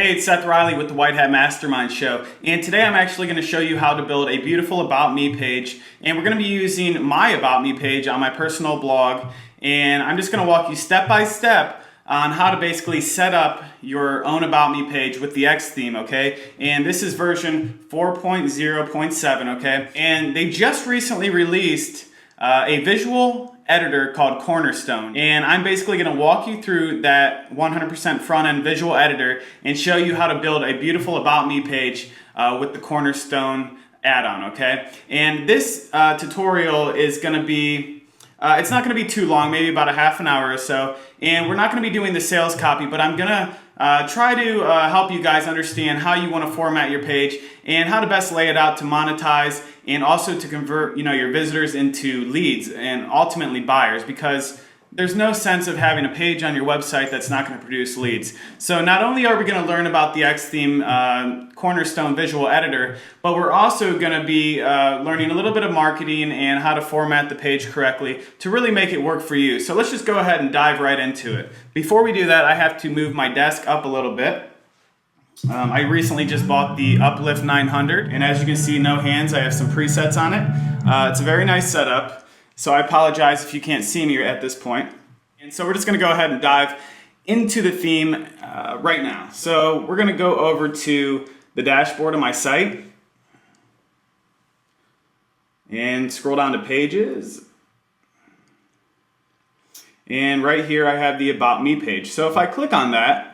Hey, it's Seth Riley with the White Hat Mastermind Show, and today I'm actually going to show you how to build a beautiful About Me page, and we're going to be using my About Me page on my personal blog, and I'm just going to walk you step by step on how to basically set up your own About Me page with the X theme, okay? And this is version 4.0.7, okay? And they just recently released a visual editor called Cornerstone, and I'm basically going to walk you through that 100% front-end visual editor and show you how to build a beautiful About Me page with the Cornerstone add-on, okay? And this tutorial is going to be it's not going to be too long, maybe about a half an hour or so, and we're not going to be doing the sales copy, but I'm going to try to help you guys understand how you want to format your page and how to best lay it out to monetize and also to convert your visitors into leads and ultimately buyers, because there's no sense of having a page on your website that's not going to produce leads. So not only are we going to learn about the X theme Cornerstone visual editor, but we're also going to be learning a little bit of marketing and how to format the page correctly to really make it work for you. So let's just go ahead and dive right into it. Before we do that, I have to move my desk up a little bit. I recently just bought the Uplift 900, and as you can see, no hands. I have some presets on it. It's a very nice setup. So I apologize if you can't see me at this point. And so we're just going to go ahead and dive into the theme right now. So we're going to go over to the dashboard of my site and scroll down to pages. And right here I have the About Me page. So if I click on that,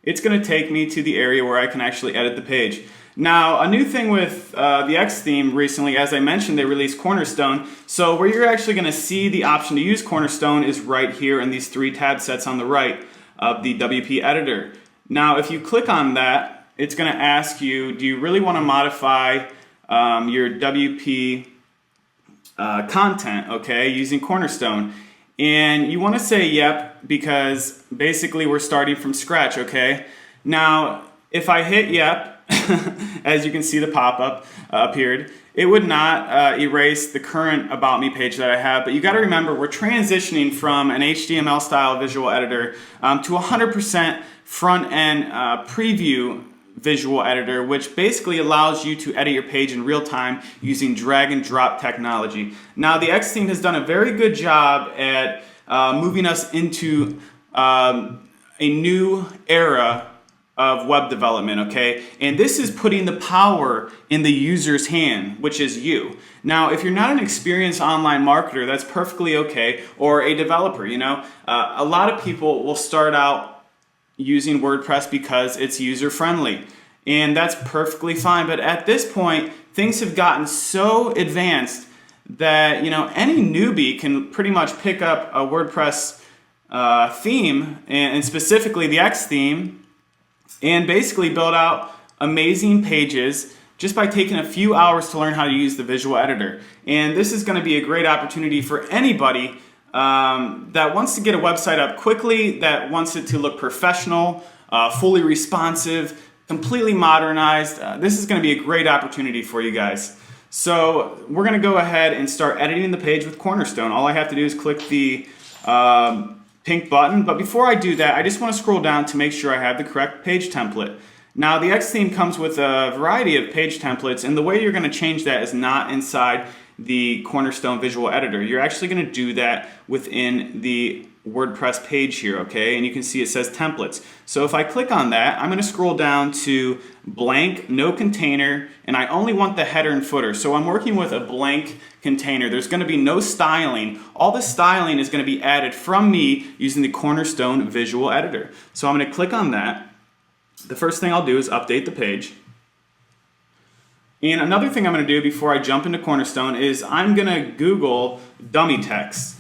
it's going to take me to the area where I can actually edit the page. Now, a new thing with the X theme recently, as I mentioned, they released Cornerstone. So where you're actually going to see the option to use Cornerstone is right here in these three tab sets on the right of the WP editor. Now, if you click on that, it's going to ask you, do you really want to modify your WP content, okay, using Cornerstone? And you want to say yep, because basically we're starting from scratch, okay? Now, if I hit yep, as you can see the pop-up appeared, it would not erase the current About Me page that I have, but you got to remember we're transitioning from an HTML style visual editor to 100% front-end preview visual editor, which basically allows you to edit your page in real time using drag and drop technology. Now, the X theme has done a very good job at moving us into a new era of web development, okay? And this is putting the power in the user's hand, which is you. Now, if you're not an experienced online marketer, that's perfectly okay, or a developer, a lot of people will start out using WordPress because it's user-friendly, and that's perfectly fine. But at this point, things have gotten so advanced that any newbie can pretty much pick up a WordPress theme, and specifically the X theme, and basically build out amazing pages just by taking a few hours to learn how to use the visual editor. And this is going to be a great opportunity for anybody that wants to get a website up quickly, that wants it to look professional, fully responsive, completely modernized. This is going to be a great opportunity for you guys. So we're going to go ahead and start editing the page with Cornerstone. All I have to do is click the pink button, but before I do that, I just want to scroll down to make sure I have the correct page template. Now, the X theme comes with a variety of page templates, and the way you're going to change that is not inside the Cornerstone visual editor. You're actually going to do that within the WordPress page here, okay? And you can see it says templates. So if I click on that, I'm going to scroll down to blank, no container, and I only want the header and footer. So I'm working with a blank container. There's going to be no styling. All the styling is going to be added from me using the Cornerstone visual editor. So I'm going to click on that. The first thing I'll do is update the page. And another thing I'm going to do before I jump into Cornerstone is I'm going to Google dummy text.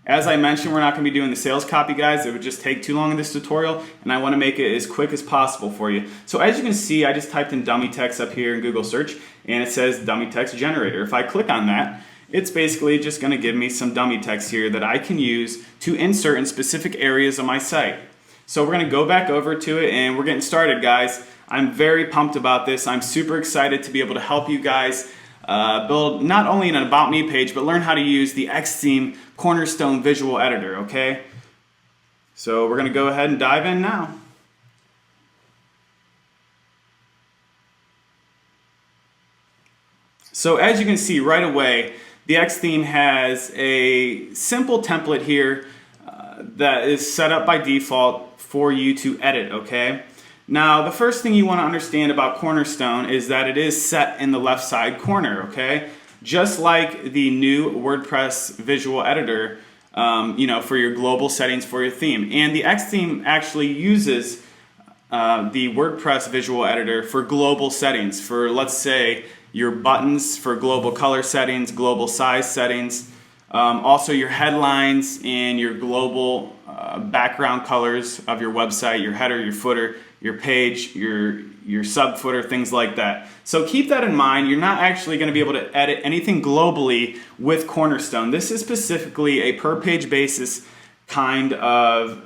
As I mentioned, we're not going to be doing the sales copy, guys. It would just take too long in this tutorial, and I want to make it as quick as possible for you. So as you can see, I just typed in dummy text up here in Google search, and it says dummy text generator. If I click on that, it's basically just going to give me some dummy text here that I can use to insert in specific areas of my site. So we're going to go back over to it, and we're getting started, guys. I'm very pumped about this. I'm super excited to be able to help you guys build not only an About Me page, but learn how to use the X theme Cornerstone visual editor, okay? So we're going to go ahead and dive in now. So as you can see right away, the X theme has a simple template here that is set up by default for you to edit, okay? Now, the first thing you want to understand about Cornerstone is that it is set in the left side corner, okay? Just like the new WordPress visual editor, for your global settings for your theme. And the X theme actually uses the WordPress visual editor for global settings, for, let's say, your buttons for global color settings, global size settings, also your headlines and your global background colors of your website, your header, your footer, your page, your sub footer, things like that. So keep that in mind. You're not actually going to be able to edit anything globally with Cornerstone. This is specifically a per page basis kind of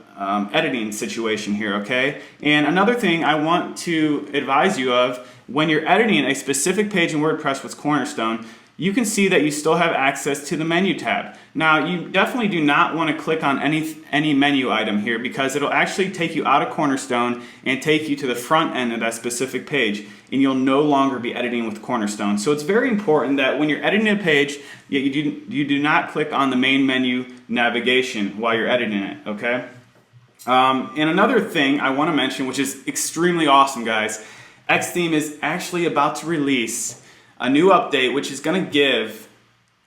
editing situation here, okay? And another thing I want to advise you of, when you're editing a specific page in WordPress with Cornerstone, you can see that you still have access to the menu tab. Now, you definitely do not want to click on any menu item here, because it'll actually take you out of Cornerstone and take you to the front end of that specific page, and you'll no longer be editing with Cornerstone. So it's very important that when you're editing a page, you do not click on the main menu navigation while you're editing it, okay? And another thing I want to mention, which is extremely awesome, guys, Xtheme is actually about to release a new update which is going to give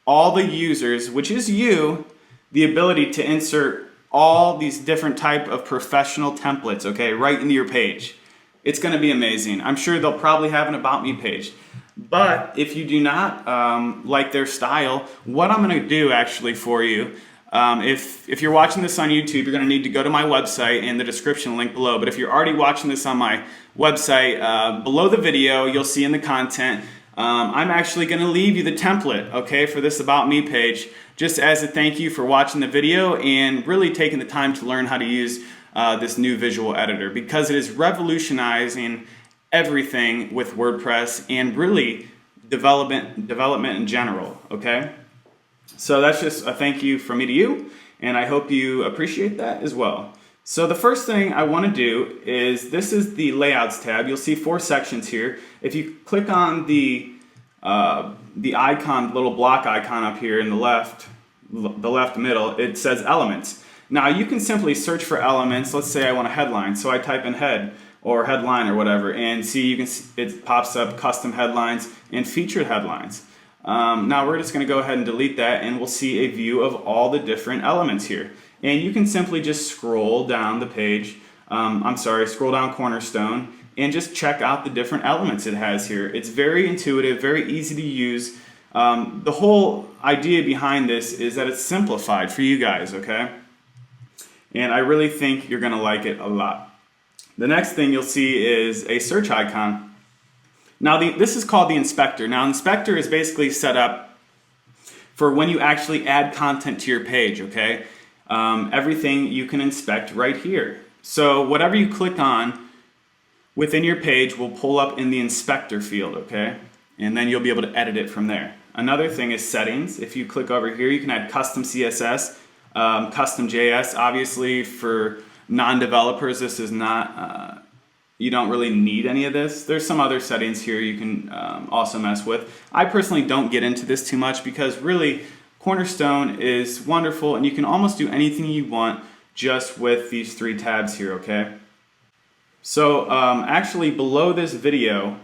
all the users, which is you, the ability to insert all these different type of professional templates, okay, right into your page. It's going to be amazing. I'm sure they'll probably have an About Me page. But if you do not like their style, what I'm going to do actually for you, if you're watching this on YouTube, you're going to need to go to my website and the description link below. But if you're already watching this on my website, below the video, you'll see in the content, I'm actually going to leave you the template, okay, for this About Me page, just as a thank you for watching the video and really taking the time to learn how to use this new visual editor, because it is revolutionizing everything with WordPress and really development in general, okay? So that's just a thank you from me to you, and I hope you appreciate that as well. So the first thing I want to do is, this is the Layouts tab. You'll see 4 sections here. If you click on the icon, little block icon up here in the left middle, it says Elements. Now you can simply search for elements. Let's say I want a headline, so I type in head or headline or whatever, and see it pops up custom headlines and featured headlines. Now we're just going to go ahead and delete that, and we'll see a view of all the different elements here. And you can simply just scroll down the page, scroll down Cornerstone, and just check out the different elements it has here. It's very intuitive, very easy to use. The whole idea behind this is that it's simplified for you guys, okay? And I really think you're going to like it a lot. The next thing you'll see is a search icon. Now this is called the inspector. Now inspector is basically set up for when you actually add content to your page, okay? Everything you can inspect right here. So whatever you click on within your page will pull up in the inspector field, okay? And then you'll be able to edit it from there. Another thing is settings. If you click over here, you can add custom CSS, custom JS. Obviously for non-developers, this is not, you don't really need any of this. There's some other settings here you can also mess with. I personally don't get into this too much, because really Cornerstone is wonderful and you can almost do anything you want just with these 3 tabs here, okay? So actually below this video,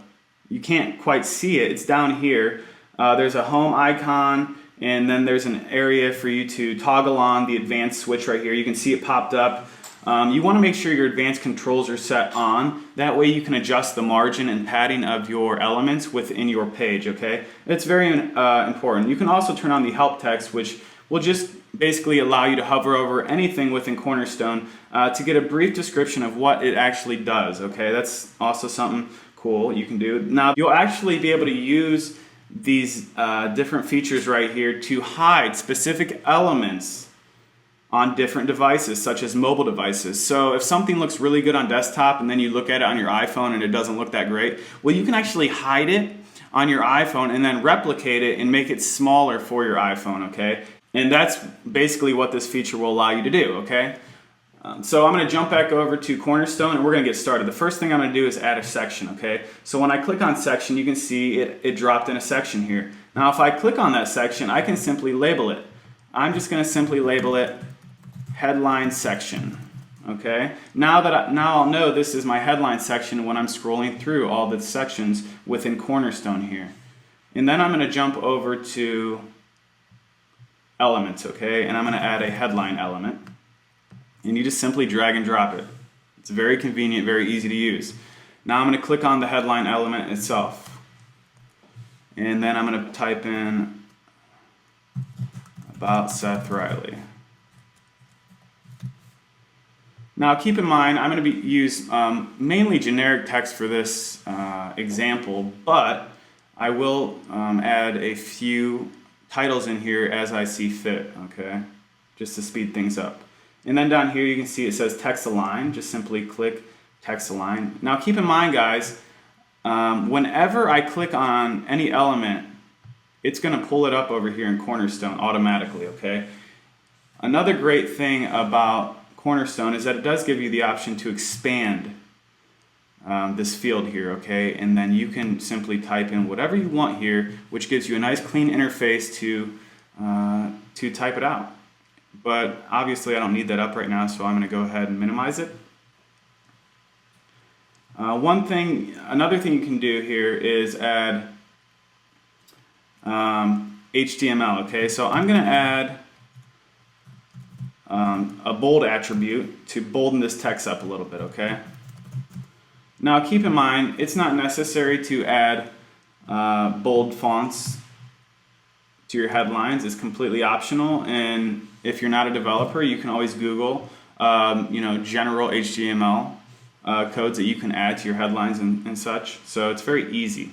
you can't quite see it, it's down here. There's a home icon, and then there's an area for you to toggle on the advanced switch right here. You can see it popped up. You want to make sure your advanced controls are set on. That way you can adjust the margin and padding of your elements within your page, okay? It's very important. You can also turn on the help text, which will just basically allow you to hover over anything within Cornerstone to get a brief description of what it actually does, okay? That's also something cool you can do. Now you'll actually be able to use these different features right here to hide specific elements on different devices, such as mobile devices. So if something looks really good on desktop and then you look at it on your iPhone and it doesn't look that great, well, you can actually hide it on your iPhone and then replicate it and make it smaller for your iPhone, okay? And that's basically what this feature will allow you to do, okay? So I'm going to jump back over to Cornerstone and we're going to get started. The first thing I'm going to do is add a section, okay? So when I click on section, you can see it dropped in a section here. Now if I click on that section, I can simply label it. I'm just going to simply label it headline section. Okay. Now I'll know this is my headline section when I'm scrolling through all the sections within Cornerstone here. And then I'm going to jump over to elements, okay? And I'm going to add a headline element. And you just simply drag and drop it. It's very convenient, very easy to use. Now I'm going to click on the headline element itself. And then I'm going to type in about Seth Riley. Now keep in mind, I'm going to use mainly generic text for this example, but I will add a few titles in here as I see fit, okay? Just to speed things up. And then down here you can see it says text align. Just simply click text align. Now keep in mind, guys, whenever I click on any element, it's going to pull it up over here in Cornerstone automatically, okay? Another great thing about Cornerstone is that it does give you the option to expand this field here, okay? And then you can simply type in whatever you want here, which gives you a nice clean interface to type it out. But obviously I don't need that up right now, so I'm going to go ahead and minimize it. Another thing you can do here is add HTML, okay? So I'm going to add a bold attribute to bolden this text up a little bit, okay? Now keep in mind, it's not necessary to add bold fonts to your headlines. It's completely optional, and if you're not a developer, you can always Google general HTML codes that you can add to your headlines and such. So it's very easy.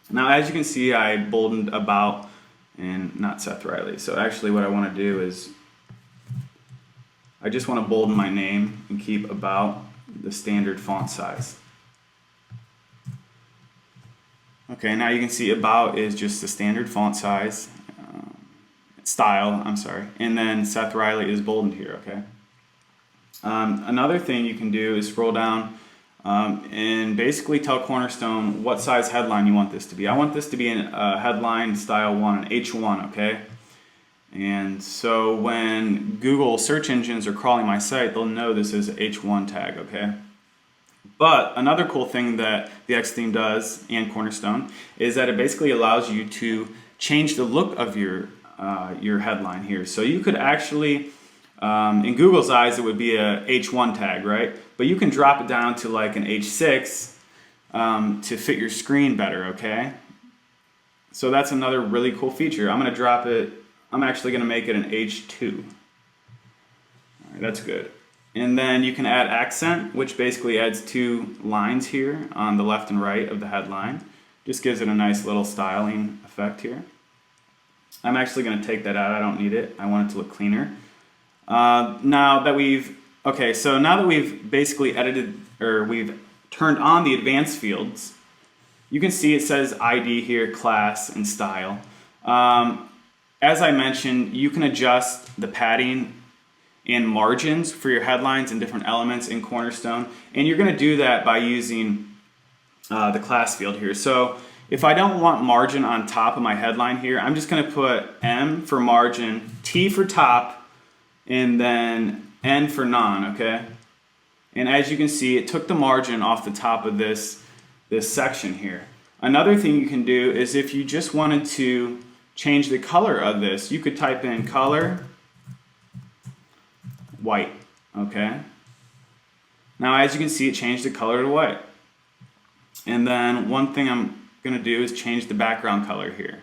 Now as you can see, I boldened about and not Seth Riley. So actually what I want to do is I just want to bolden my name and keep about the standard font size. Okay, now you can see about is just the standard font size, style, I'm sorry, and then Seth Riley is boldened here, okay? Another thing you can do is scroll down and basically tell Cornerstone what size headline you want this to be. I want this to be a headline style 1, an H1, okay? And so when Google search engines are crawling my site, they'll know this is H1 tag, okay? But another cool thing that the X theme does, and Cornerstone, is that it basically allows you to change the look of your headline here. So you could actually, in Google's eyes, it would be a H1 tag, right? But you can drop it down to like an H6 to fit your screen better, okay? So that's another really cool feature. I'm going to drop it. I'm actually going to make it an H2. All right, that's good. And then you can add accent, which basically adds 2 lines here on the left and right of the headline. Just gives it a nice little styling effect here. I'm actually going to take that out. I don't need it. I want it to look cleaner. Now that we've basically edited, or we've turned on the advanced fields, you can see it says ID here, class, and style. As I mentioned, you can adjust the padding and margins for your headlines and different elements in Cornerstone, and you're going to do that by using the class field here. So if I don't want margin on top of my headline here, I'm just going to put M for margin, T for top, and then N for none, okay? And as you can see, it took the margin off the top of this section here. Another thing you can do is if you just wanted to change the color of this, you could type in color white, okay? Now as you can see, it changed the color to white. And then one thing I'm going to do is change the background color here.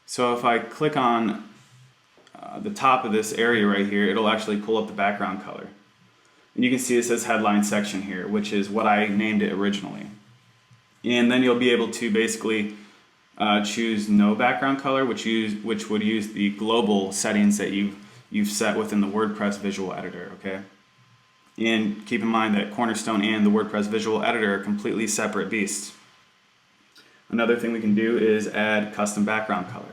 So if I click on the top of this area right here, it'll actually pull up the background color. And you can see it says headline section here, which is what I named it originally. And then you'll be able to basically choose no background color, which would use the global settings that you've set within the WordPress visual editor, okay? And keep in mind that Cornerstone and the WordPress visual editor are completely separate beasts. Another thing we can do is add custom background color.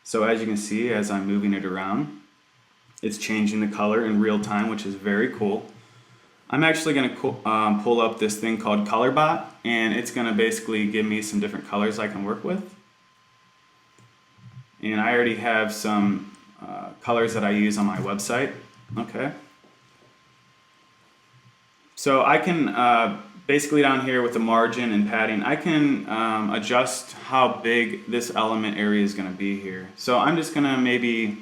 So as you can see, as I'm moving it around, it's changing the color in real time, which is very cool. I'm actually going to pull up this thing called ColorBot, and it's going to basically give me some different colors I can work with. and I already have some colors that I use on my website. Okay. So I can basically down here with the margin and padding, I can adjust how big this element area is going to be here. So I'm just going to maybe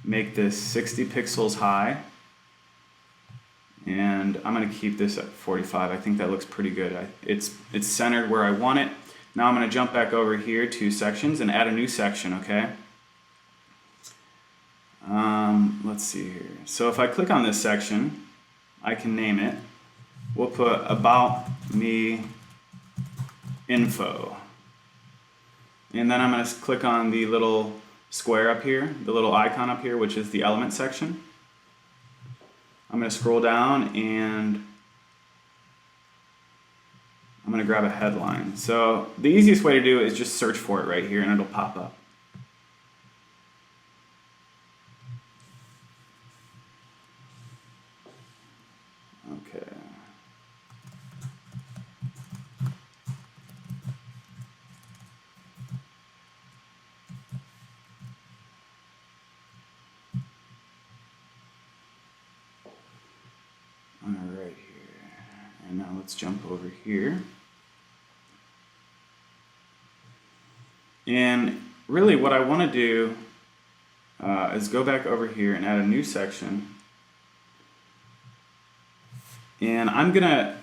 make this 60 pixels high, and I'm going to keep this at 45. I think that looks pretty good. It's centered where I want it. Now I'm going to jump back over here to sections and add a new section, okay? Let's see here. So if I click on this section, I can name it. We'll put About Me Info. And then I'm going to click on the little square up here, the little icon up here, which is the element section. I'm going to scroll down and I'm going to grab a headline. So the easiest way to do it is just search for it right here and it'll pop up. Okay. All right here. And now let's jump over here. And really what I want to do is go back over here and add a new section. And I'm going to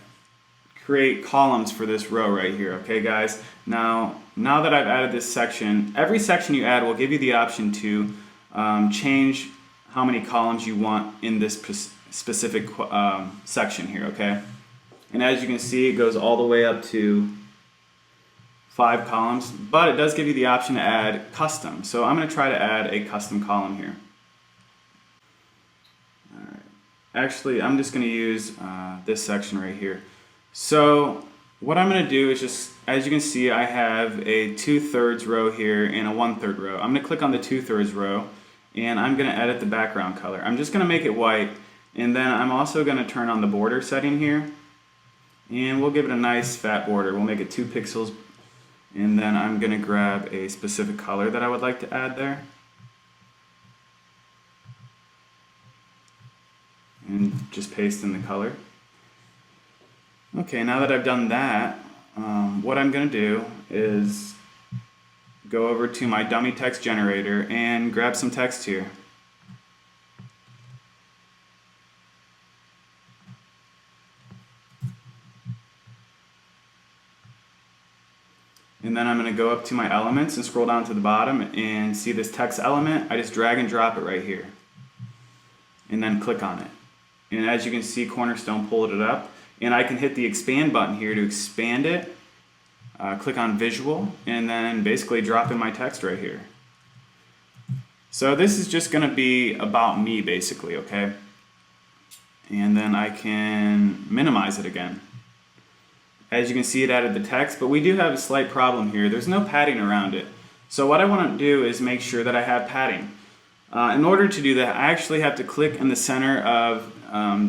create columns for this row right here, okay guys? Now that I've added this section, every section you add will give you the option to change how many columns you want in this specific section here, okay? And as you can see, it goes all the way up to 5 columns, but it does give you the option to add custom. So I'm going to try to add a custom column here. All right. Actually, I'm just going to use this section right here. So what I'm going to do is just, as you can see, I have a 2/3 row here and a 1/3 row. I'm going to click on the 2/3 row and I'm going to edit the background color. I'm just going to make it white, and then I'm also going to turn on the border setting here, and we'll give it a nice fat border. We'll make it 2 pixels, and then I'm going to grab a specific color that I would like to add there. And just paste in the color. Okay, now that I've done that, what I'm going to do is go over to my dummy text generator and grab some text here. And then I'm going to go up to my elements and scroll down to the bottom and see this text element. I just drag and drop it right here. And then click on it. And as you can see, Cornerstone pulled it up. And I can hit the expand button here to expand it. Click on visual and then basically drop in my text right here. So this is just going to be about me basically, okay? And then I can minimize it again. As you can see, it added the text, but we do have a slight problem here. There's no padding around it. So what I want to do is make sure that I have padding. In order to do that, I actually have to click in the center of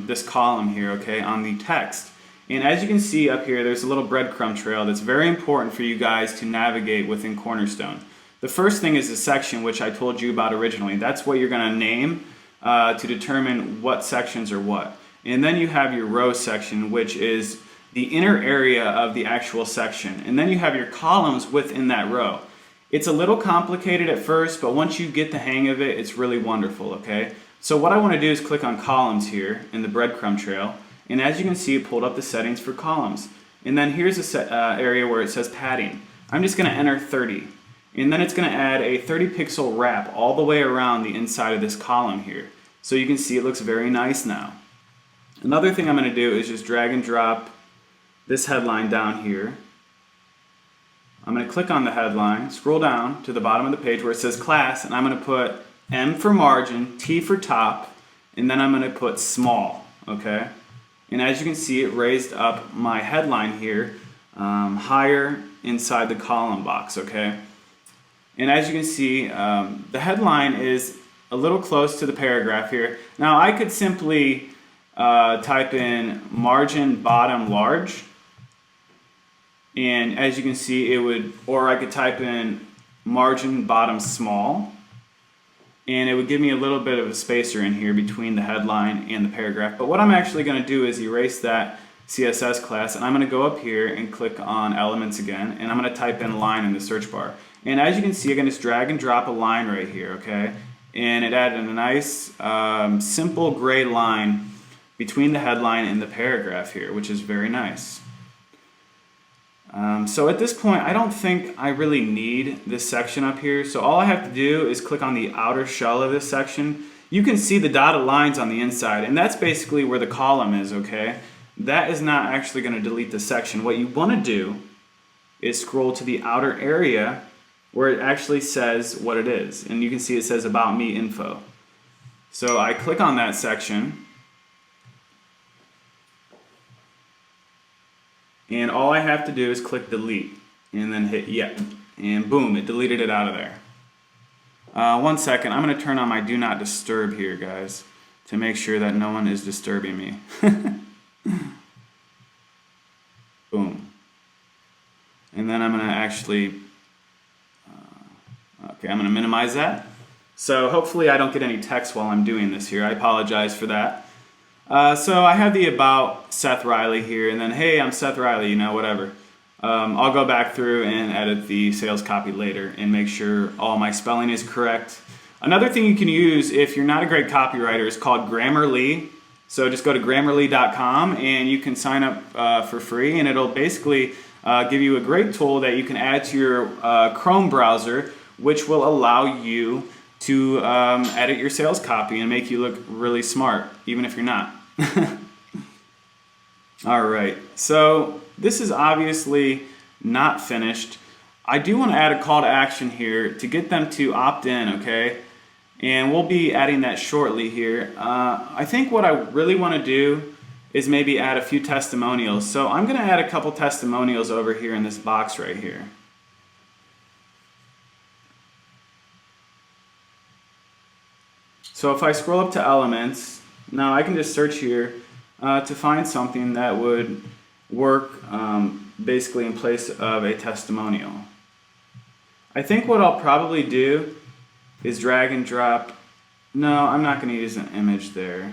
this column here, okay, on the text. And as you can see up here, there's a little breadcrumb trail that's very important for you guys to navigate within Cornerstone. The first thing is the section, which I told you about originally. That's what you're going to name to determine what sections are what. And then you have your row section, which is the inner area of the actual section. And then you have your columns within that row. It's a little complicated at first, but once you get the hang of it, it's really wonderful, okay? So what I want to do is click on columns here in the breadcrumb trail. And as you can see, it pulled up the settings for columns. And then here's a area where it says padding. I'm just going to enter 30. And then it's going to add a 30 pixel wrap all the way around the inside of this column here. So you can see it looks very nice now. Another thing I'm going to do is just drag and drop this headline down here. I'm going to click on the headline, scroll down to the bottom of the page where it says class, and I'm going to put M for margin, T for top, and then I'm going to put small, okay? And as you can see, it raised up my headline here higher inside the column box, okay? And as you can see, the headline is a little close to the paragraph here. Now I could simply type in margin bottom large, and as you can see, it would, or I could type in margin bottom small, and it would give me a little bit of a spacer in here between the headline and the paragraph. But what I'm actually going to do is erase that CSS class, and I'm going to go up here and click on elements again, and I'm going to type in line in the search bar. And as you can see, I can just drag and drop a line right here, okay? And it added a nice simple gray line between the headline and the paragraph here, which is very nice. So at this point, I don't think I really need this section up here. So all I have to do is click on the outer shell of this section. You can see the dotted lines on the inside, and that's basically where the column is, okay? That is not actually going to delete the section. What you want to do is scroll to the outer area where it actually says what it is. And you can see it says About Me info. So I click on that section, and all I have to do is click delete and then hit yep, and boom, it deleted it out of there. 1 second, I'm going to turn on my do not disturb here, guys, to make sure that no one is disturbing me. Boom. And then I'm going to actually okay, I'm going to minimize that. So hopefully I don't get any text while I'm doing this here. I apologize for that. So I have the About Seth Riley here, and then, hey, I'm Seth Riley, you know, whatever. I'll go back through and edit the sales copy later and make sure all my spelling is correct. Another thing you can use if you're not a great copywriter is called Grammarly. So just go to Grammarly.com and you can sign up for free, and it'll basically give you a great tool that you can add to your Chrome browser, which will allow you to edit your sales copy and make you look really smart, even if you're not. All right, so this is obviously not finished. I do want to add a call to action here to get them to opt in, okay? And we'll be adding that shortly here. I think what I really want to do is maybe add a few testimonials. So I'm going to add a couple testimonials over here in this box right here. So if I scroll up to elements, now I can just search here to find something that would work basically in place of a testimonial. I think what I'll probably do is drag and drop. No, I'm not going to use an image there.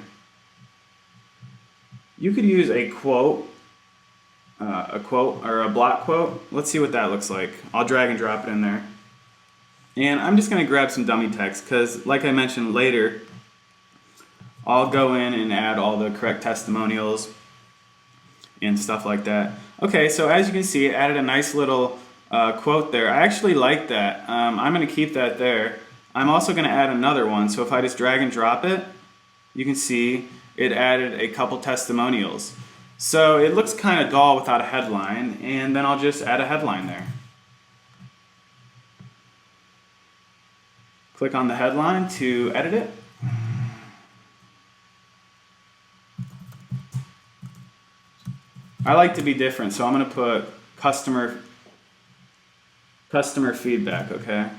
You could use a quote or a block quote. Let's see what that looks like. I'll drag and drop it in there. And I'm just going to grab some dummy text because, like I mentioned later, I'll go in and add all the correct testimonials and stuff like that. Okay, so as you can see, it added a nice little quote there. I actually like that. I'm going to keep that there. I'm also going to add another one. So if I just drag and drop it, you can see it added a couple testimonials. So it looks kind of dull without a headline, and then I'll just add a headline there. Click on the headline to edit it. I like to be different, so I'm going to put customer feedback, okay?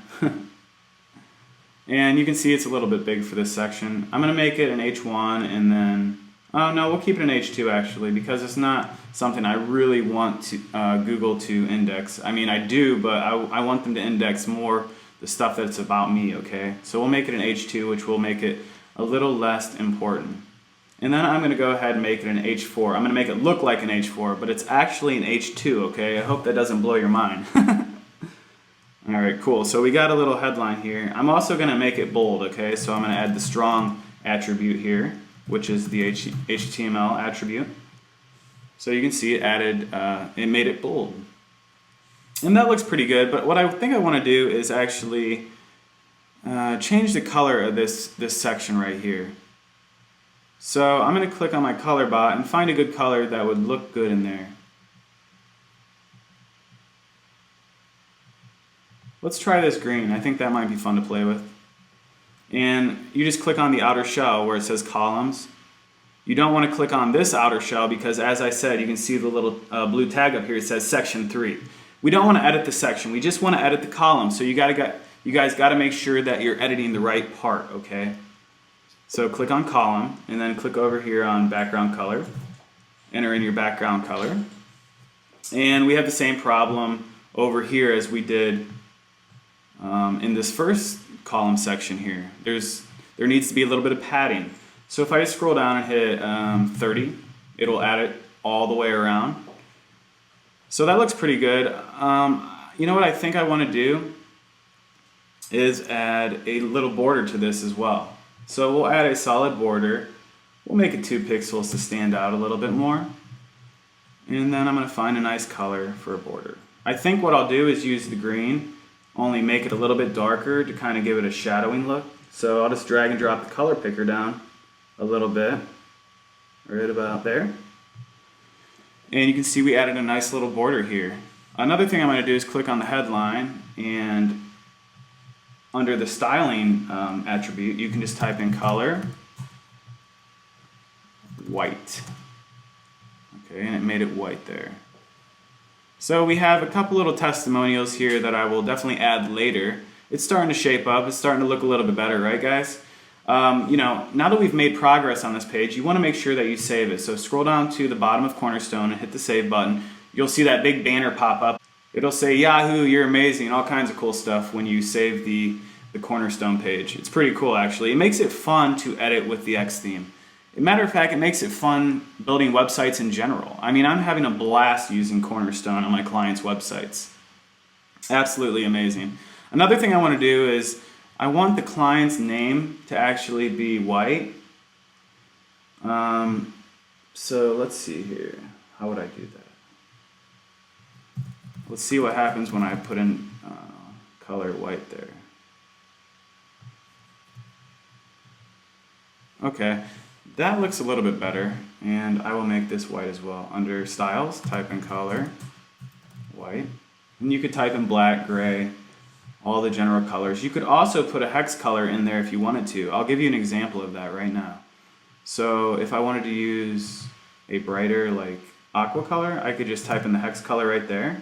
And you can see it's a little bit big for this section. I'm going to make it an H1 and then, oh no, we'll keep it an H2 actually, because it's not something I really want to Google to index. I mean, I do, but I want them to index more the stuff that's about me, okay? So we'll make it an H2, which will make it a little less important. And then I'm going to go ahead and make it an H4. I'm going to make it look like an H4, but it's actually an H2, okay? I hope that doesn't blow your mind. All right, cool. So we got a little headline here. I'm also going to make it bold, okay? So I'm going to add the strong attribute here, which is the HTML attribute. So you can see it added, it made it bold. And that looks pretty good, but what I think I want to do is actually change the color of this section right here. So I'm going to click on my color bot and find a good color that would look good in there. Let's try this green. I think that might be fun to play with. And you just click on the outer shell where it says columns. You don't want to click on this outer shell because, as I said, you can see the little blue tag up here. It says section 3. We don't want to edit the section. We just want to edit the column. So you guys got to make sure that you're editing the right part, okay? So click on column and then click over here on background color. Enter in your background color. And we have the same problem over here as we did in this first column section here, there needs to be a little bit of padding. So if I just scroll down and hit 30, it'll add it all the way around. So that looks pretty good. You know what I think I want to do is add a little border to this as well. So we'll add a solid border. We'll make it 2 pixels to stand out a little bit more. And then I'm going to find a nice color for a border. I think what I'll do is use the green, only make it a little bit darker to kind of give it a shadowing look. So I'll just drag and drop the color picker down a little bit, right about there. And you can see we added a nice little border here. Another thing I'm going to do is click on the headline, and under the styling attribute, you can just type in color, white. Okay, and it made it white there. So we have a couple little testimonials here that I will definitely add later. It's starting to shape up. It's starting to look a little bit better, right, guys? You know, now that we've made progress on this page, you want to make sure that you save it. So scroll down to the bottom of Cornerstone and hit the save button. You'll see that big banner pop up. It'll say, Yahoo, you're amazing, all kinds of cool stuff when you save the Cornerstone page. It's pretty cool, actually. It makes it fun to edit with the X theme. As a matter of fact, it makes it fun building websites in general. I mean, I'm having a blast using Cornerstone on my clients' websites. Absolutely amazing. Another thing I want to do is I want the client's name to actually be white. So let's see here. How would I do that? Let's see what happens when I put in color white there. Okay, that looks a little bit better, and I will make this white as well. Under styles, type in color, white, and you could type in black, gray, all the general colors. You could also put a hex color in there if you wanted to. I'll give you an example of that right now. So if I wanted to use a brighter like aqua color, I could just type in the hex color right there.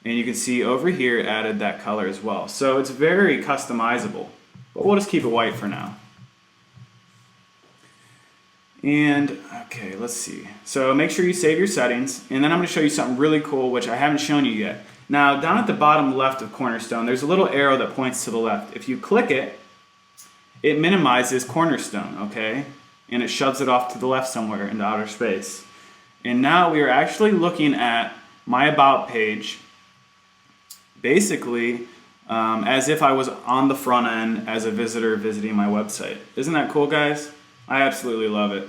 And you can see over here it added that color as well. So it's very customizable, but we'll just keep it white for now. And okay, let's see. So make sure you save your settings, and then I'm going to show you something really cool which I haven't shown you yet. Now, down at the bottom left of Cornerstone, there's a little arrow that points to the left. If you click it, it minimizes Cornerstone, okay? And it shoves it off to the left somewhere into outer space. And now we are actually looking at my About page, basically as if I was on the front end as a visitor visiting my website. Isn't that cool, guys? I absolutely love it.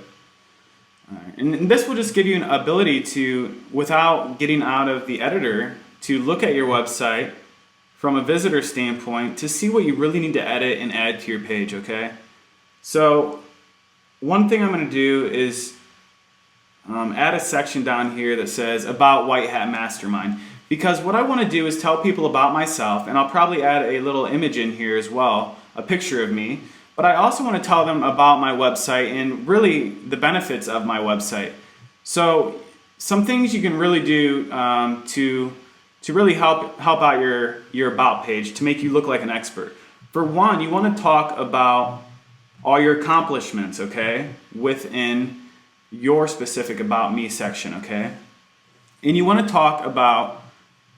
All right. And this will just give you an ability to, without getting out of the editor, to look at your website from a visitor standpoint to see what you really need to edit and add to your page, okay? So one thing I'm going to do is add a section down here that says About White Hat Mastermind, because what I want to do is tell people about myself, and I'll probably add a little image in here as well, a picture of me, but I also want to tell them about my website and really the benefits of my website. So some things you can really do to really help out your About page to make you look like an expert. For one, you want to talk about all your accomplishments, okay, within your specific About Me section, okay? And you want to talk about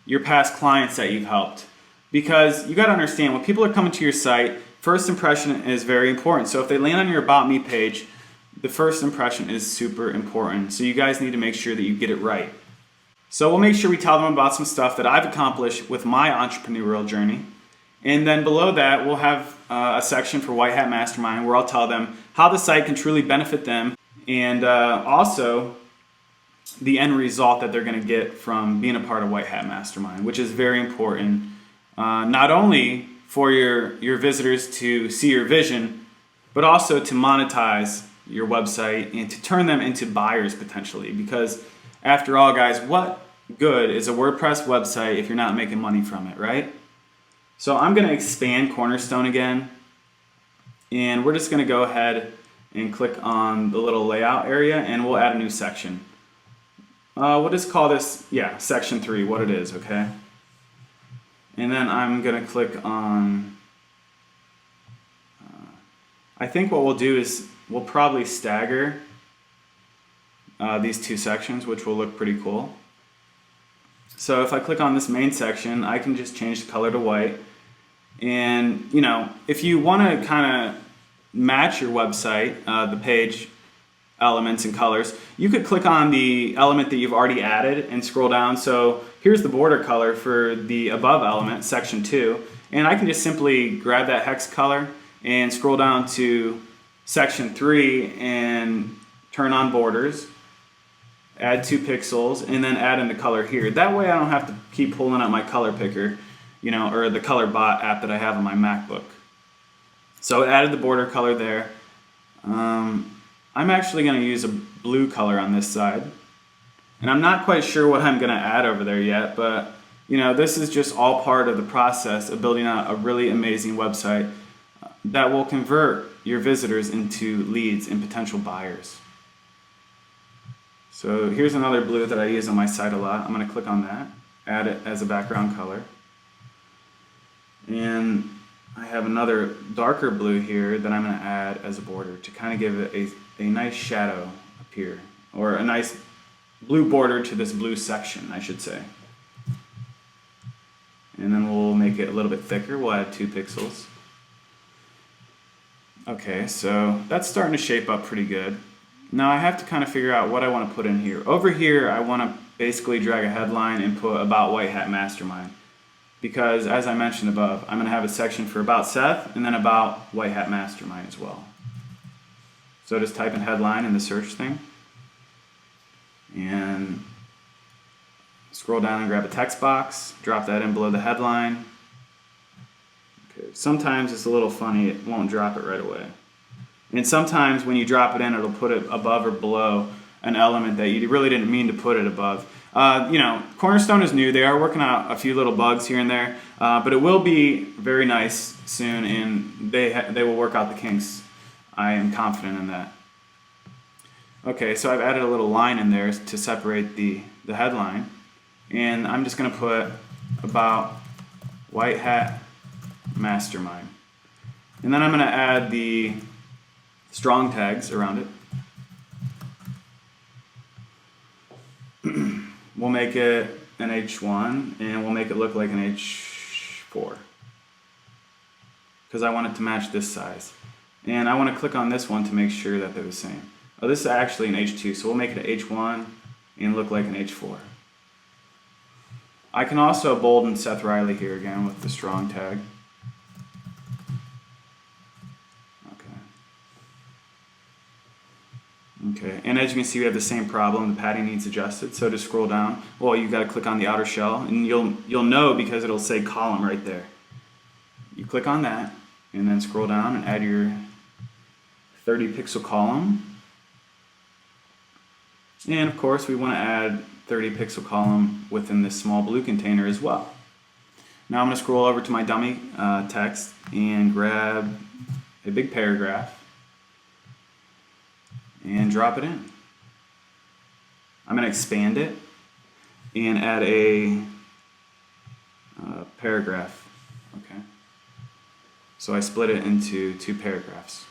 your past clients that you've helped, because you got to understand, when people are coming to your site, first impression is very important. So if they land on your About Me page, the first impression is super important. So you guys need to make sure that you get it right. So we'll make sure we tell them about some stuff that I've accomplished with my entrepreneurial journey. And then below that, we'll have a section for White Hat Mastermind where I'll tell them how the site can truly benefit them, and also the end result that they're going to get from being a part of White Hat Mastermind, which is very important, not only for your visitors to see your vision, but also to monetize your website and to turn them into buyers potentially. Because after all, guys, what good is a WordPress website if you're not making money from it, right? So I'm going to expand Cornerstone again, and we're just going to go ahead and click on the little layout area, and we'll add a new section. We'll just call this, section 3, what it is, okay? And then I'm going to click on, I think what we'll do is we'll probably stagger these two sections, which will look pretty cool. So if I click on this main section, I can just change the color to white. And, you know, if you want to kind of match your website, the page elements and colors, you could click on the element that you've already added and scroll down. So here's the border color for the above element, section 2. And I can just simply grab that hex color and scroll down to section 3 and turn on borders, add 2 pixels, and then add in the color here. That way I don't have to keep pulling out my color picker, you know, or the color bot app that I have on my MacBook. So I added the border color there. I'm actually going to use a blue color on this side. And I'm not quite sure what I'm going to add over there yet, but you know, this is just all part of the process of building out a really amazing website that will convert your visitors into leads and potential buyers. So here's another blue that I use on my site a lot. I'm going to click on that, add it as a background color. And I have another darker blue here that I'm going to add as a border to kind of give it a nice shadow up here, or a nice blue border to this blue section, I should say. And then we'll make it a little bit thicker. We'll add 2 pixels. Okay, so that's starting to shape up pretty good. Now I have to kind of figure out what I want to put in here. Over here, I want to basically drag a headline and put About White Hat Mastermind. Because as I mentioned above, I'm going to have a section for About Seth and then About White Hat Mastermind as well. So just type in headline in the search thing and scroll down and grab a text box, drop that in below the headline. Okay. Sometimes it's a little funny, it won't drop it right away. And sometimes when you drop it in, it'll put it above or below an element that you really didn't mean to put it above. You know, Cornerstone is new. They are working out a few little bugs here and there, but it will be very nice soon, and they will work out the kinks. I am confident in that. Okay, so I've added a little line in there to separate the headline, and I'm just going to put About White Hat Mastermind. And then I'm going to add the strong tags around it. We'll make it an H1 and we'll make it look like an H4 because I want it to match this size. And I want to click on this one to make sure that they're the same. Oh, this is actually an H2, so we'll make it an H1 and look like an H4. I can also bolden Seth Riley here again with the strong tag. Okay, and as you can see, we have the same problem. The padding needs adjusted. So to scroll down, well, you've got to click on the outer shell, and you'll know because it'll say column right there. You click on that, and then scroll down and add your 30 pixel column. And of course, we want to add 30 pixel column within this small blue container as well. Now I'm going to scroll over to my dummy text and grab a big paragraph and drop it in. I'm going to expand it and add a paragraph. Okay. So I split it into 2 paragraphs.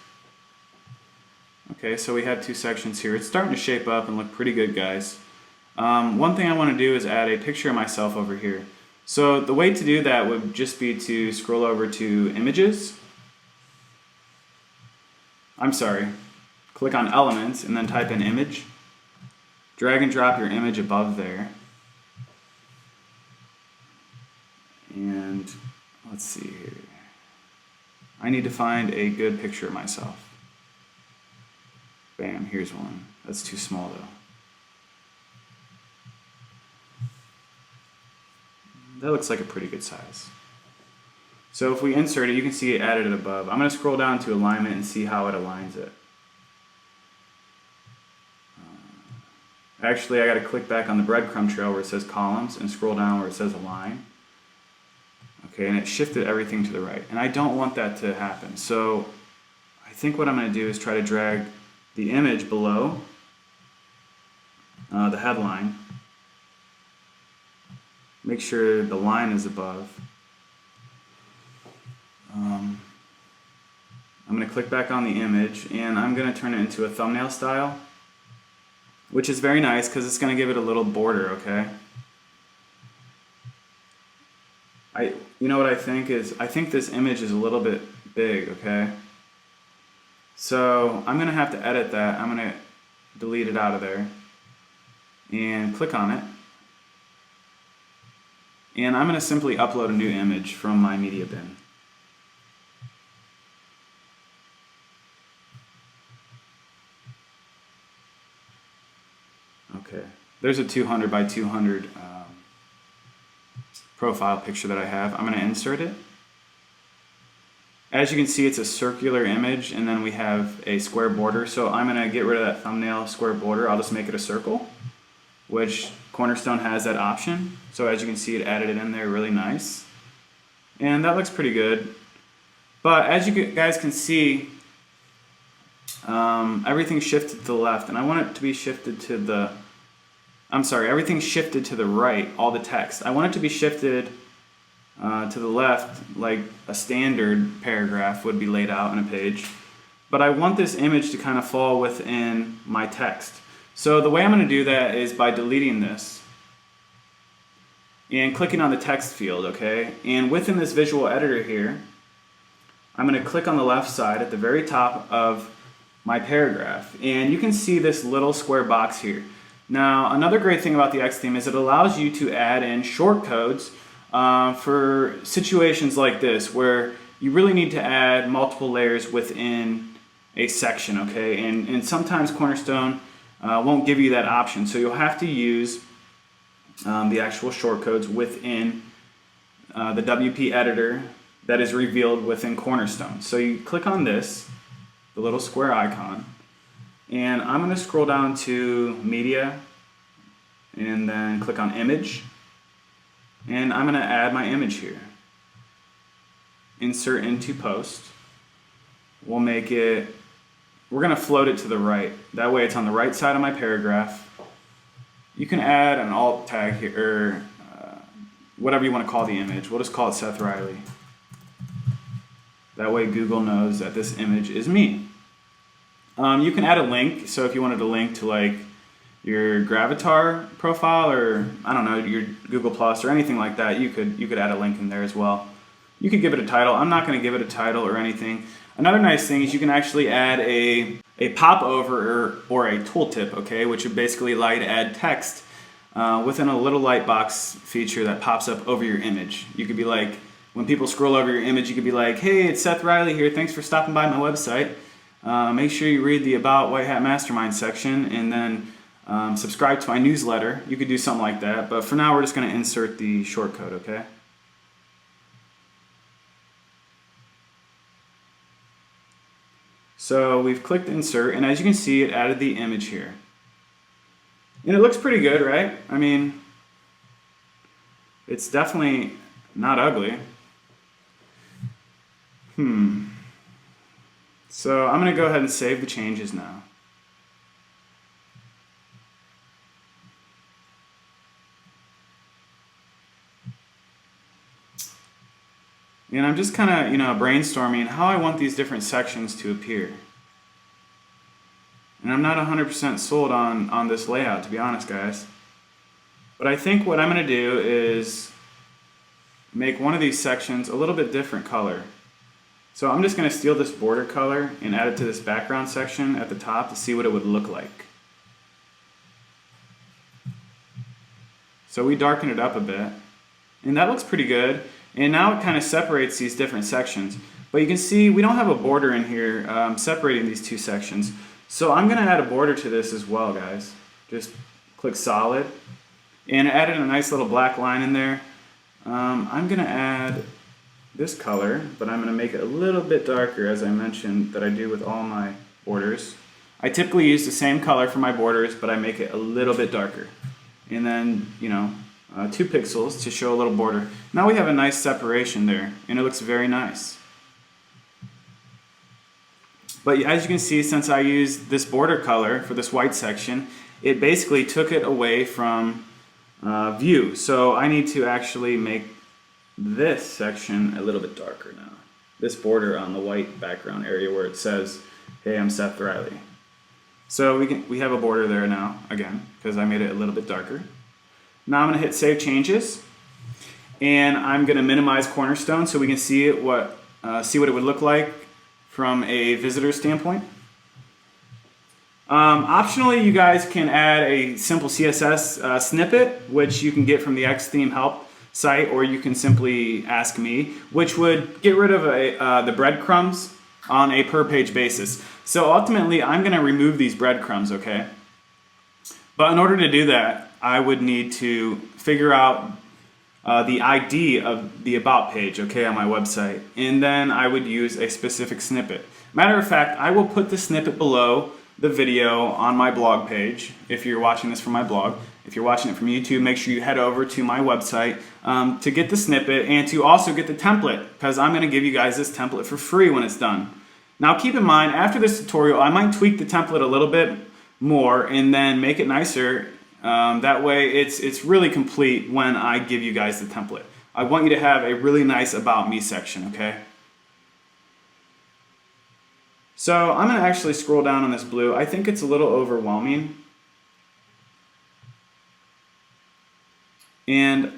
Okay, so we have 2 sections here. It's starting to shape up and look pretty good, guys. One thing I want to do is add a picture of myself over here. So the way to do that would just be to scroll over to Images. I'm sorry. Click on Elements and then type in Image. Drag and drop your image above there. And let's see here. I need to find a good picture of myself. Bam, here's one. That's too small though. That looks like a pretty good size. So if we insert it, you can see it added it above. I'm going to scroll down to alignment and see how it aligns it. Actually, I got to click back on the breadcrumb trail where it says columns and scroll down where it says align. Okay, and it shifted everything to the right. And I don't want that to happen. So I think what I'm going to do is try to drag the image below the headline. Make sure the line is above. I'm going to click back on the image and I'm going to turn it into a thumbnail style, which is very nice because it's going to give it a little border, okay? you know what I think is, I think this image is a little bit big, okay? So I'm gonna have to edit that. I'm gonna delete it out of there and click on it. And I'm gonna simply upload a new image from my media bin. Okay, there's a 200 by 200 profile picture that I have. I'm going to insert it. As you can see, it's a circular image, and then we have a square border. So I'm going to get rid of that thumbnail square border. I'll just make it a circle, which Cornerstone has that option. So as you can see, it added it in there really nice. And that looks pretty good. But as you guys can see, everything's shifted to the left, and I want it to be shifted to the, everything's shifted to the right, all the text. I want it to be shifted to the left like a standard paragraph would be laid out on a page. But I want this image to kind of fall within my text. So the way I'm going to do that is by deleting this and clicking on the text field, okay? And within this visual editor here, I'm going to click on the left side at the very top of my paragraph, and you can see this little square box here. Now, another great thing about the X theme is it allows you to add in shortcodes for situations like this where you really need to add multiple layers within a section, okay? And sometimes Cornerstone won't give you that option, so you'll have to use the actual shortcodes within the WP editor that is revealed within Cornerstone. So you click on this, the little square icon, and I'm going to scroll down to media and then click on image, and I'm going to add my image here. Insert into post. We'll make it, we're going to float it to the right. That way it's on the right side of my paragraph. You can add an alt tag here, or whatever you want to call the image. We'll just call it Seth Riley. That way Google knows that this image is me. You can add a link, so if you wanted to link to like your Gravatar profile, or I don't know, your Google Plus or anything like that, you could add a link in there as well. You could give it a title. I'm not going to give it a title or anything. Another nice thing is you can actually add a popover or a tooltip, okay, which would basically allow you to add text within a little light box feature that pops up over your image. You could be like, when people scroll over your image, you could be like, hey, it's Seth Riley here, thanks for stopping by my website. Make sure you read the About White Hat Mastermind section, and then subscribe to my newsletter. You could do something like that, but for now we're just going to insert the shortcode, okay? So we've clicked insert, and as you can see, it added the image here. And it looks pretty good, right? I mean, it's definitely not ugly. So I'm going to go ahead and save the changes now. And I'm just kind of, brainstorming how I want these different sections to appear. And I'm not 100% sold on this layout, to be honest, guys. But I think what I'm going to do is make one of these sections a little bit different color. So I'm just going to steal this border color and add it to this background section at the top to see what it would look like. So we darken it up a bit, and that looks pretty good. And now it kind of separates these different sections. But you can see we don't have a border in here separating these two sections. So I'm going to add a border to this as well, guys. Just click solid, and it added a nice little black line in there. I'm going to add this color, but I'm going to make it a little bit darker, as I mentioned that I do with all my borders. I typically use the same color for my borders, but I make it a little bit darker. And then, 2 pixels to show a little border. Now we have a nice separation there, and it looks very nice. But as you can see, since I used this border color for this white section, it basically took it away from view. So I need to actually make this section a little bit darker now. This border on the white background area where it says, hey, I'm Seth Riley. So we have a border there now, again, because I made it a little bit darker. Now I'm going to hit Save Changes. and I'm going to minimize Cornerstone so we can see what it would look like from a visitor standpoint. Optionally, you guys can add a simple CSS snippet, which you can get from the Xtheme help site, or you can simply ask me, which would get rid of the breadcrumbs on a per page basis. So ultimately, I'm going to remove these breadcrumbs, okay? But in order to do that, I would need to figure out the ID of the About page, okay, on my website. And then I would use a specific snippet. Matter of fact, I will put the snippet below the video on my blog page if you're watching this from my blog. If you're watching it from YouTube, make sure you head over to my website to get the snippet and to also get the template, because I'm going to give you guys this template for free when it's done. Now keep in mind, after this tutorial, I might tweak the template a little bit more and then make it nicer. That way it's really complete when I give you guys the template. I want you to have a really nice About Me section, okay? So I'm going to actually scroll down on this blue. I think it's a little overwhelming. And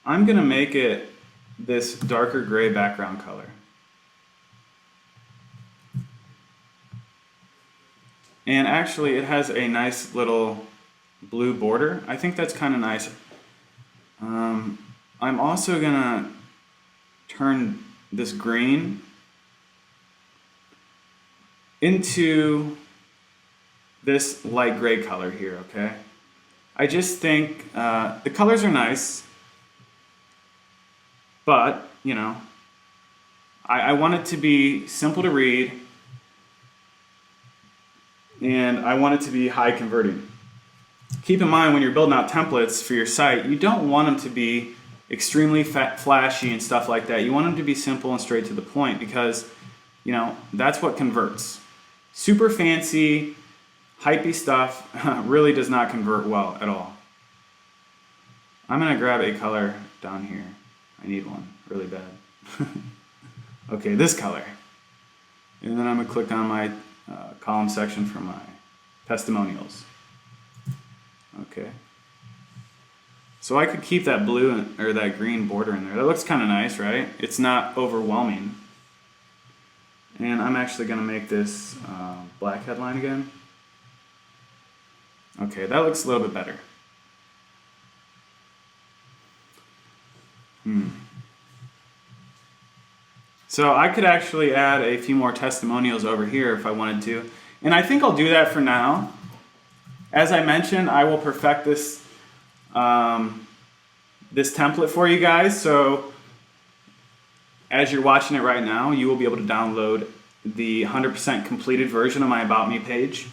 I'm going to make it this darker gray background color. And actually it has a nice little blue border. I think that's kind of nice. I'm also going to turn this green into this light gray color here, okay? I just think the colors are nice, but, you know, I want it to be simple to read, and I want it to be high converting. Keep in mind, when you're building out templates for your site, you don't want them to be extremely flashy and stuff like that. You want them to be simple and straight to the point, because, you know, that's what converts. Super fancy, hypey stuff really does not convert well at all. I'm going to grab a color down here. I need one really bad. Okay, this color. And then I'm going to click on my column section for my testimonials. Okay. So I could keep that blue or that green border in there. That looks kind of nice, right? It's not overwhelming. And I'm actually going to make this black headline again. Okay, that looks a little bit better. So I could actually add a few more testimonials over here if I wanted to. And I think I'll do that for now. As I mentioned, I will perfect this this template for you guys. So as you're watching it right now, you will be able to download the 100% completed version of my About Me page.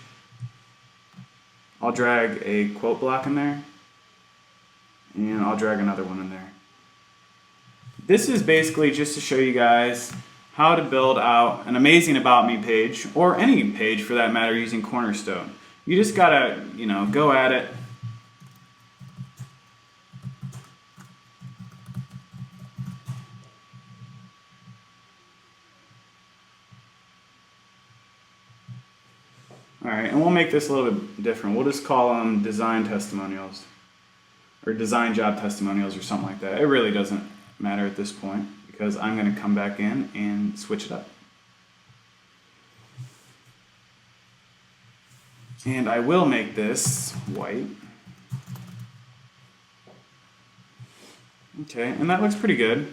I'll drag a quote block in there, and I'll drag another one in there. This is basically just to show you guys how to build out an amazing About Me page, or any page for that matter, using Cornerstone. You just gotta, you know, go at it. Alright, and we'll make this a little bit different. We'll just call them design testimonials, or design job testimonials, or something like that. It really doesn't matter at this point, because I'm going to come back in and switch it up. And I will make this white. Okay, and that looks pretty good.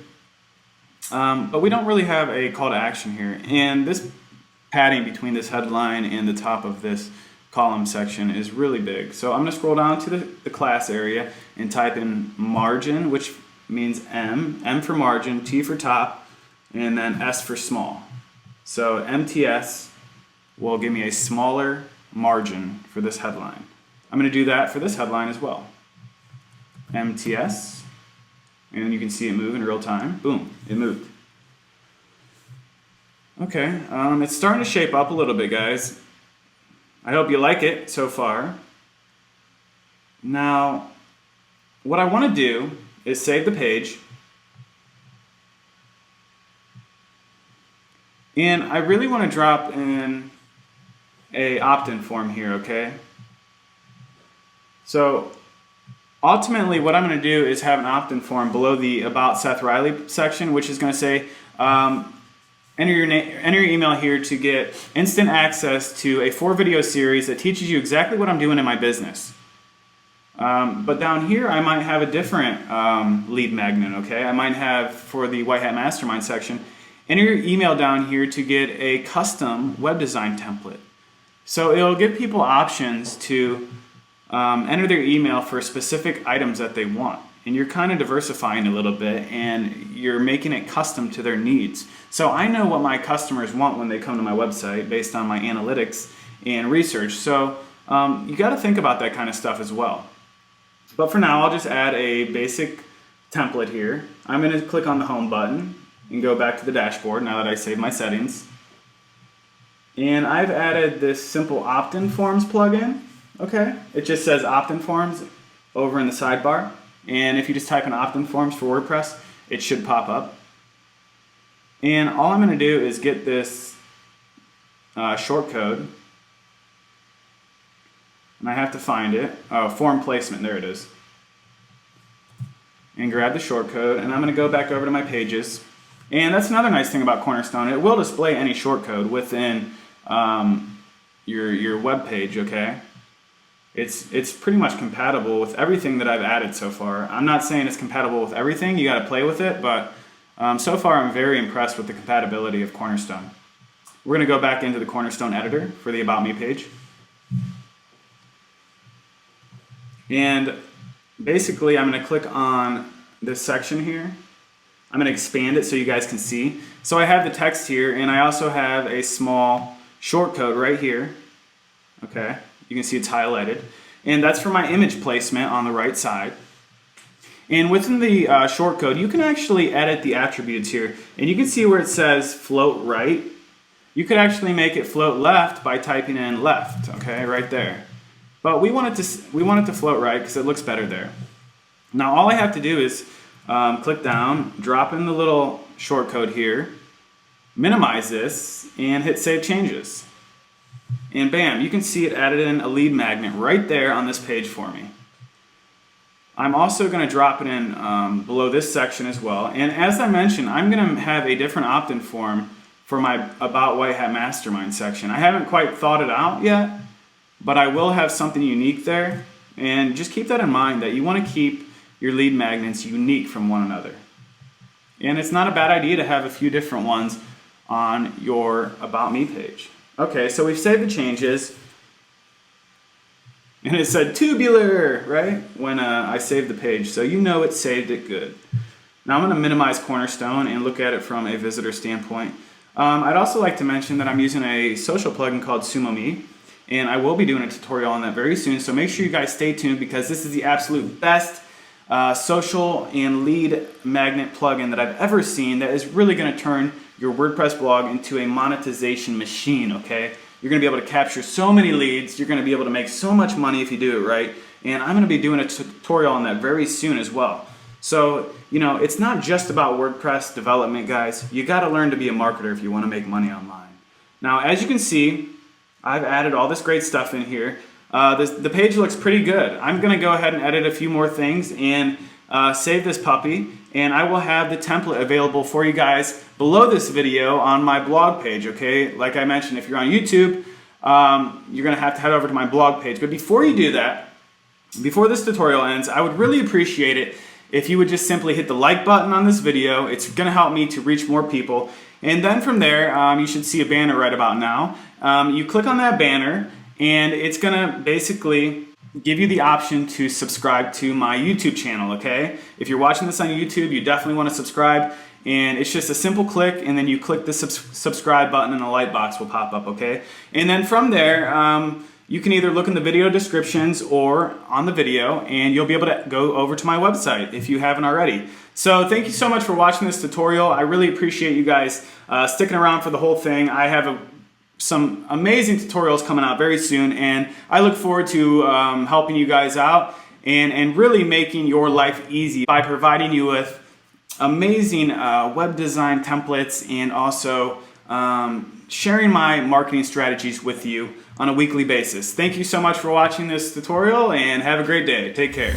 But we don't really have a call to action here. And this padding between this headline and the top of this column section is really big. So I'm going to scroll down to the class area and type in margin, which means M for margin, T for top, and then S for small. So MTS will give me a smaller margin for this headline. I'm going to do that for this headline as well. MTS, and you can see it move in real time. Boom, it moved. Okay, it's starting to shape up a little bit, guys. I hope you like it so far. Now, what I want to do is save the page. And I really want to drop in a opt-in form here, okay? So ultimately, what I'm going to do is have an opt-in form below the About Seth Riley section, which is going to say, enter your email here to get instant access to a 4-video series that teaches you exactly what I'm doing in my business. But down here, I might have a different lead magnet, okay? I might have, for the White Hat Mastermind section, enter your email down here to get a custom web design template. So it'll give people options to enter their email for specific items that they want. And you're kind of diversifying a little bit, and you're making it custom to their needs. So I know what my customers want when they come to my website based on my analytics and research. So you got to think about that kind of stuff as well. But for now, I'll just add a basic template here. I'm going to click on the home button and go back to the dashboard now that I saved my settings. And I've added this simple opt-in forms plugin. Okay, it just says opt-in forms over in the sidebar. And if you just type in opt-in forms for WordPress, it should pop up. And all I'm going to do is get this short code. And I have to find it. Oh, form placement, there it is. And grab the short code, and I'm going to go back over to my pages. And that's another nice thing about Cornerstone. It will display any short code within your web page, okay? It's pretty much compatible with everything that I've added so far. I'm not saying it's compatible with everything, you got to play with it, but so far I'm very impressed with the compatibility of Cornerstone. We're going to go back into the Cornerstone editor for the About Me page. And basically I'm going to click on this section here. I'm going to expand it so you guys can see. So I have the text here, and I also have a small short code right here. Okay. You can see it's highlighted, and that's for my image placement on the right side. And within the shortcode, you can actually edit the attributes here, and you can see where it says float right. You could actually make it float left by typing in left, okay, right there. But we want it to float right because it looks better there. Now all I have to do is click down, drop in the little shortcode here, minimize this, and hit Save Changes. And bam, you can see it added in a lead magnet right there on this page for me. I'm also going to drop it in below this section as well. And as I mentioned, I'm going to have a different opt-in form for my About White Hat Mastermind section. I haven't quite thought it out yet, but I will have something unique there. And just keep that in mind, that you want to keep your lead magnets unique from one another. And it's not a bad idea to have a few different ones on your About Me page. Okay, so we've saved the changes, and it said tubular, right, when I saved the page, so you know it saved it good. Now I'm going to minimize Cornerstone and look at it from a visitor standpoint. I'd also like to mention that I'm using a social plugin called SumoMe, and I will be doing a tutorial on that very soon, so make sure you guys stay tuned because this is the absolute best social and lead magnet plugin that I've ever seen that is really going to turn your WordPress blog into a monetization machine, okay? You're going to be able to capture so many leads, you're going to be able to make so much money if you do it right, and I'm going to be doing a tutorial on that very soon as well. So, you know, it's not just about WordPress development, guys. You got to learn to be a marketer if you want to make money online. Now, as you can see, I've added all this great stuff in here. The page looks pretty good. I'm going to go ahead and edit a few more things and save this puppy, and I will have the template available for you guys below this video on my blog page, okay? Like I mentioned, if you're on YouTube, you're going to have to head over to my blog page. But before you do that, before this tutorial ends, I would really appreciate it if you would just simply hit the like button on this video. It's going to help me to reach more people. And then from there, you should see a banner right about now. You click on that banner, and it's going to basically give you the option to subscribe to my YouTube channel, okay? If you're watching this on YouTube, you definitely want to subscribe, and it's just a simple click, and then you click the subscribe button and the light box will pop up, okay? And then from there, you can either look in the video descriptions or on the video, and you'll be able to go over to my website if you haven't already. So thank you so much for watching this tutorial. I really appreciate you guys sticking around for the whole thing. I have some amazing tutorials coming out very soon, and I look forward to helping you guys out and really making your life easy by providing you with amazing web design templates and also sharing my marketing strategies with you on a weekly basis. Thank you so much for watching this tutorial, and have a great day. Take care.